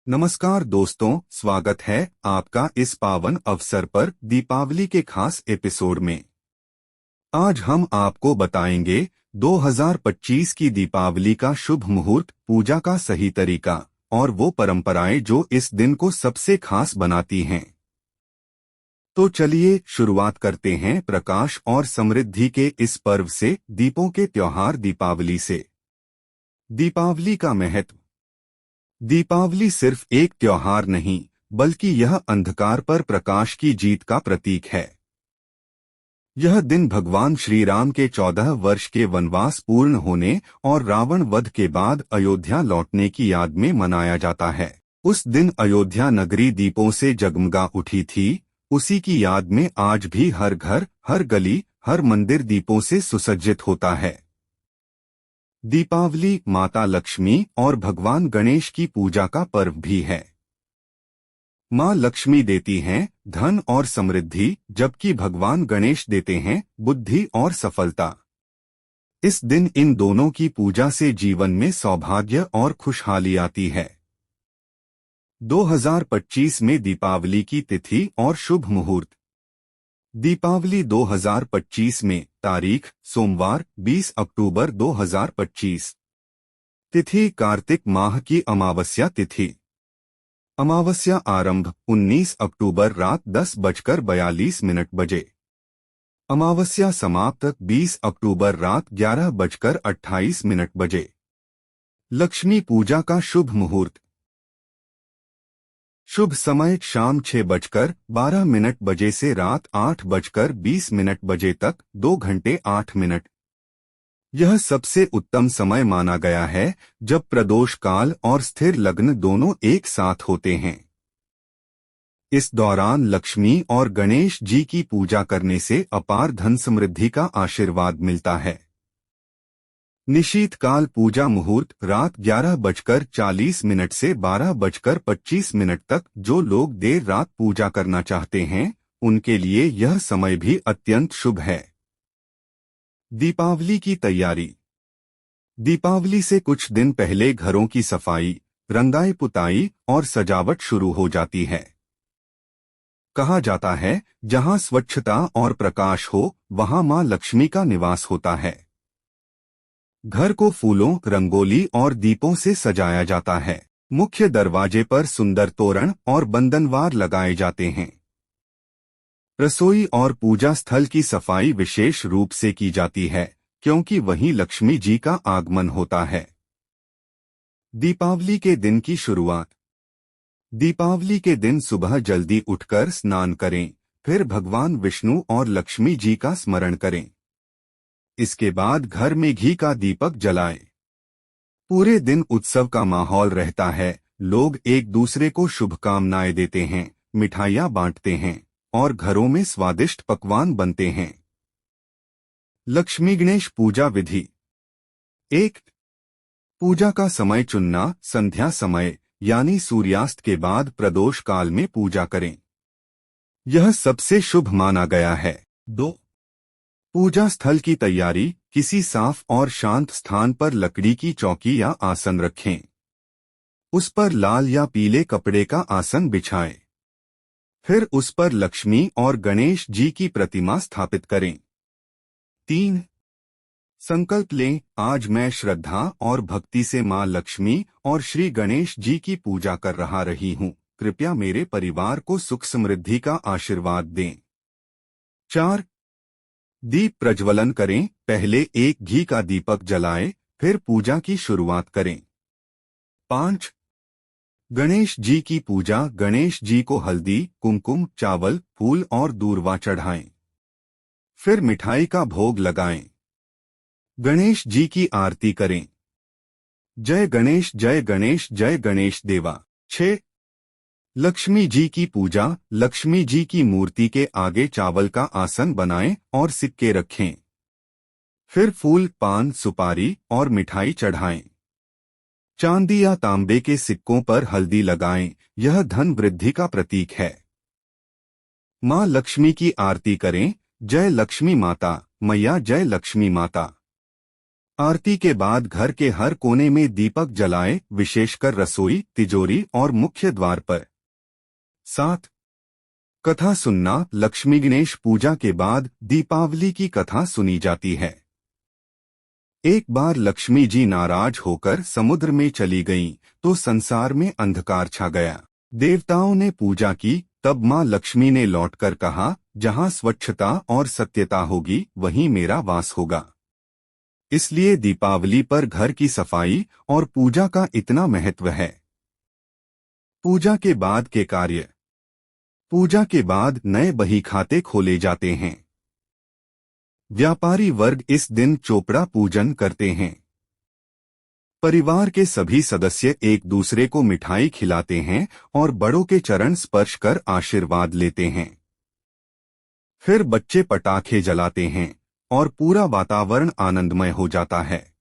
नमस्कार दोस्तों, स्वागत है आपका इस पावन अवसर पर दीपावली के खास एपिसोड में। आज हम आपको बताएंगे 2025 की दीपावली का शुभ मुहूर्त, पूजा का सही तरीका और वो परंपराएं जो इस दिन को सबसे खास बनाती हैं। तो चलिए शुरुआत करते हैं प्रकाश और समृद्धि के इस पर्व से, दीपों के त्योहार दीपावली से। दीपावली का महत्व। दीपावली सिर्फ एक त्योहार नहीं, बल्कि यह अंधकार पर प्रकाश की जीत का प्रतीक है। यह दिन भगवान श्री राम के 14 वर्ष के वनवास पूर्ण होने और रावण वध के बाद अयोध्या लौटने की याद में मनाया जाता है। उस दिन अयोध्या नगरी दीपों से जगमगा उठी थी। उसी की याद में आज भी हर घर, हर गली, हर मंदिर दीपों से सुसज्जित होता है। दीपावली माता लक्ष्मी और भगवान गणेश की पूजा का पर्व भी है। माँ लक्ष्मी देती हैं धन और समृद्धि, जबकि भगवान गणेश देते हैं बुद्धि और सफलता। इस दिन इन दोनों की पूजा से जीवन में सौभाग्य और खुशहाली आती है। 2025 में दीपावली की तिथि और शुभ मुहूर्त। दीपावली 2025 में तारीख सोमवार 20 अक्टूबर 2025। तिथि कार्तिक माह की अमावस्या तिथि। अमावस्या आरंभ 19 अक्टूबर रात 10:42 बजे। अमावस्या समाप्त 20 अक्टूबर रात 11:28 बजे। लक्ष्मी पूजा का शुभ मुहूर्त। शुभ समय शाम 6:12 बजे से रात 8:20 बजे तक, 2 घंटे 8 मिनट। यह सबसे उत्तम समय माना गया है जब प्रदोष काल और स्थिर लग्न दोनों एक साथ होते हैं। इस दौरान लक्ष्मी और गणेश जी की पूजा करने से अपार धन समृद्धि का आशीर्वाद मिलता है। निशीतकाल पूजा मुहूर्त रात 11:40 से 12:25 तक। जो लोग देर रात पूजा करना चाहते हैं, उनके लिए यह समय भी अत्यंत शुभ है। दीपावली की तैयारी। दीपावली से कुछ दिन पहले घरों की सफाई, रंगाई पुताई और सजावट शुरू हो जाती है। कहा जाता है, जहां स्वच्छता और प्रकाश हो, वहां मां लक्ष्मी का निवास होता है। घर को फूलों, रंगोली और दीपों से सजाया जाता है। मुख्य दरवाजे पर सुंदर तोरण और बंधनवार लगाए जाते हैं। रसोई और पूजा स्थल की सफाई विशेष रूप से की जाती है, क्योंकि वहीं लक्ष्मी जी का आगमन होता है। दीपावली के दिन की शुरुआत। दीपावली के दिन सुबह जल्दी उठकर स्नान करें, फिर भगवान विष्णु और लक्ष्मी जी का स्मरण करें। इसके बाद घर में घी का दीपक जलाएं। पूरे दिन उत्सव का माहौल रहता है। लोग एक दूसरे को शुभकामनाएं देते हैं, मिठाइयां बांटते हैं और घरों में स्वादिष्ट पकवान बनते हैं। लक्ष्मी गणेश पूजा विधि। 1. पूजा का समय चुनना। संध्या समय यानी सूर्यास्त के बाद प्रदोष काल में पूजा करें। यह सबसे शुभ माना गया है। 2. पूजा स्थल की तैयारी। किसी साफ और शांत स्थान पर लकड़ी की चौकी या आसन रखें। उस पर लाल या पीले कपड़े का आसन बिछाएं। फिर उस पर लक्ष्मी और गणेश जी की प्रतिमा स्थापित करें। 3. संकल्प लें, आज मैं श्रद्धा और भक्ति से मां लक्ष्मी और श्री गणेश जी की पूजा कर रही हूँ। कृपया मेरे परिवार को सुख समृद्धि का आशीर्वाद दें। 4. दीप प्रज्वलन करें। पहले एक घी का दीपक जलाएं, फिर पूजा की शुरुआत करें। 5. गणेश जी की पूजा। गणेश जी को हल्दी, कुमकुम, चावल, फूल और दूर्वा चढ़ाएं। फिर मिठाई का भोग लगाएं। गणेश जी की आरती करें। जय गणेश जय गणेश जय गणेश देवा। 6. लक्ष्मी जी की पूजा। लक्ष्मी जी की मूर्ति के आगे चावल का आसन बनाएं और सिक्के रखें। फिर फूल, पान, सुपारी और मिठाई चढ़ाएं। चांदी या तांबे के सिक्कों पर हल्दी लगाएं, यह धन वृद्धि का प्रतीक है। मां लक्ष्मी की आरती करें। जय लक्ष्मी माता, मैया जय लक्ष्मी माता। आरती के बाद घर के हर कोने में दीपक जलाएं, विशेषकर रसोई, तिजोरी और मुख्य द्वार पर। 7. कथा सुनना। लक्ष्मी गणेश पूजा के बाद दीपावली की कथा सुनी जाती है। एक बार लक्ष्मी जी नाराज होकर समुद्र में चली गईं, तो संसार में अंधकार छा गया। देवताओं ने पूजा की, तब मां लक्ष्मी ने लौटकर कहा, जहां स्वच्छता और सत्यता होगी वहीं मेरा वास होगा। इसलिए दीपावली पर घर की सफाई और पूजा का इतना महत्व है। पूजा के बाद के कार्य। पूजा के बाद नए बही खाते खोले जाते हैं। व्यापारी वर्ग इस दिन चोपड़ा पूजन करते हैं। परिवार के सभी सदस्य एक दूसरे को मिठाई खिलाते हैं और बड़ों के चरण स्पर्श कर आशीर्वाद लेते हैं। फिर बच्चे पटाखे जलाते हैं और पूरा वातावरण आनंदमय हो जाता है।